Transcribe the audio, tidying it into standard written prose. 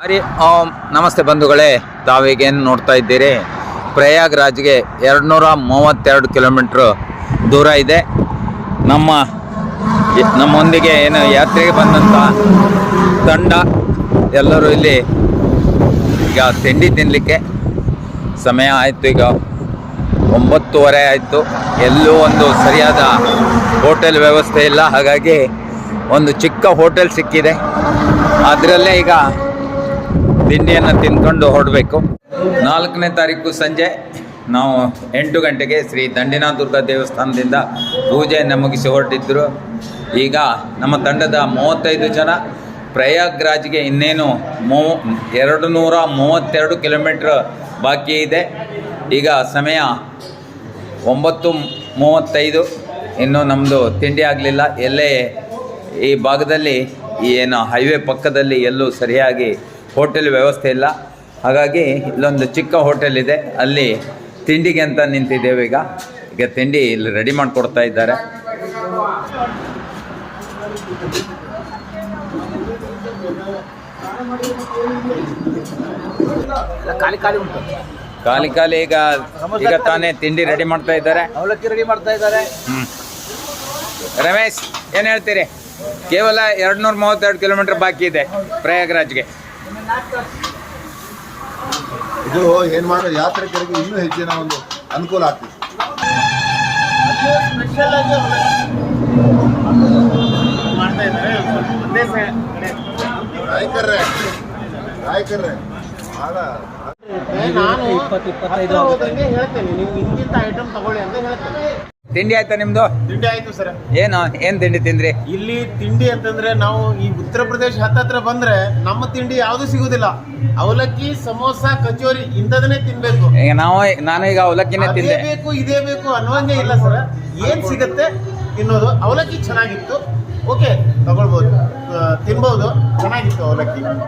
ಹರಿ ಓಂ ನಮಸ್ತೆ ಬಂಧುಗಳೇ, ತಾವೀಗೇನು ನೋಡ್ತಾ ಇದ್ದೀರಿ, ಪ್ರಯಾಗ್ರಾಜ್ಗೆ 232 ಕಿಲೋಮೀಟ್ರ್ ದೂರ ಇದೆ. ನಮ್ಮೊಂದಿಗೆ ಏನು ಯಾತ್ರೆಗೆ ಬಂದಂಥ ತಂಡ ಎಲ್ಲರೂ ಇಲ್ಲಿ ಈಗ ತಿಂಡಿ ತಿನ್ನಲಿಕ್ಕೆ ಸಮಯ ಆಯಿತು. ಈಗ 9:30 ಆಯಿತು. ಎಲ್ಲೂ ಒಂದು ಸರಿಯಾದ ಹೋಟೆಲ್ ವ್ಯವಸ್ಥೆ ಇಲ್ಲ. ಹಾಗಾಗಿ ಒಂದು ಚಿಕ್ಕ ಹೋಟೆಲ್ ಸಿಕ್ಕಿದೆ, ಅದರಲ್ಲೇ ಈಗ ತಿಂಡಿಯನ್ನು ತಿಂದ್ಕೊಂಡು ಹೊರಡಬೇಕು. 4ನೇ ತಾರೀಕು ಸಂಜೆ ನಾವು 8 ಗಂಟೆಗೆ ಶ್ರೀ ದಂಡಿನಾಥ ದುರ್ಗಾ ದೇವಸ್ಥಾನದಿಂದ ಪೂಜೆಯನ್ನು ಮುಗಿಸಿ ಹೊರಟಿದ್ದರು. ಈಗ ನಮ್ಮ ತಂಡದ 35 ಜನ ಪ್ರಯಾಗ್ರಾಜ್ಗೆ ಇನ್ನೇನು 232 ಕಿಲೋಮೀಟ್ರ್ ಬಾಕಿ ಇದೆ. ಈಗ ಸಮಯ 9:35. ಇನ್ನೂ ನಮ್ಮದು ತಿಂಡಿ ಆಗಲಿಲ್ಲ. ಎಲ್ಲೇ ಈ ಭಾಗದಲ್ಲಿ ಏನು ಹೈವೇ ಪಕ್ಕದಲ್ಲಿ ಎಲ್ಲೂ ಸರಿಯಾಗಿ ಹೋಟೆಲ್ ವ್ಯವಸ್ಥೆ ಇಲ್ಲ. ಹಾಗಾಗಿ ಇಲ್ಲೊಂದು ಚಿಕ್ಕ ಹೋಟೆಲ್ ಇದೆ, ಅಲ್ಲಿ ತಿಂಡಿಗೆ ಅಂತ ನಿಂತಿದ್ದೇವೆ. ಈಗ ತಿಂಡಿ ಇಲ್ಲಿ ರೆಡಿ ಮಾಡಿಕೊಡ್ತಾ ಇದ್ದಾರೆ. ಖಾಲಿ ಈಗ ತಾನೇ ತಿಂಡಿ ರೆಡಿ ಮಾಡ್ತಾ ಇದ್ದಾರೆ. ಅವಲಕ್ಕಿ ರೆಡಿ ಮಾಡ್ತಾ ಇದ್ದಾರೆ. ರಮೇಶ್, ಏನು ಹೇಳ್ತೀರಿ? ಕೇವಲ 232 ಕಿಲೋಮೀಟ್ರ್ ಬಾಕಿ ಇದೆ ಪ್ರಯಾಗ್ರಾಜ್ಗೆ. ಇದು ಏನು ಮಾಡೋ ಯಾತ್ರಿಕರಿಗೆ ಇನ್ನೂ ಹೆಚ್ಚಿನ ಒಂದು ಅನುಕೂಲ ಆಗ್ತಿದೆ. ನಾನು 20-25 ಹೇಳ್ತೇನೆ, ನೀವು ಇಂತಿಂತ ಐಟಮ್ ತಗೊಳ್ಳಿ ಅಂತ ಹೇಳ್ತೇನೆ. ತಿಂಡಿ ಆಯ್ತಾ ನಿಮ್ದು? ತಿಂಡಿ ಆಯ್ತು ಸರ್. ಏನ್ ತಿಂಡಿ ತಿಂದ್ರಿ? ಇಲ್ಲಿ ತಿಂಡಿ ಅಂತಂದ್ರೆ ನಾವು ಈ ಉತ್ತರ ಪ್ರದೇಶ ಹತ್ತತ್ರ ಬಂದ್ರೆ ನಮ್ಮ ತಿಂಡಿ ಯಾವ್ದು ಸಿಗುದಿಲ್ಲ. ಅವಲಕ್ಕಿ, ಸಮೋಸ, ಕಚೋರಿ ಇಂಥದನ್ನೇ ತಿನ್ಬೇಕು. ಈಗ ನಾನು ಈಗ ಅವಲಕ್ಕಿನೇ ತಿಂದೆ. ಬೇಕು ಇದೇ ಬೇಕು ಅನ್ನೋಂಗೆ ಇಲ್ಲ ಸರ್. ಏನ್ ಸಿಗತ್ತೆ ತಿನ್ನೋದು. ಅವಲಕ್ಕಿ ಚೆನ್ನಾಗಿತ್ತು, ಓಕೆ ತಗೊಳ್ಬೋದು, ತಿನ್ಬಹುದು. ಚೆನ್ನಾಗಿತ್ತು ಅವಲಕ್ಕಿ.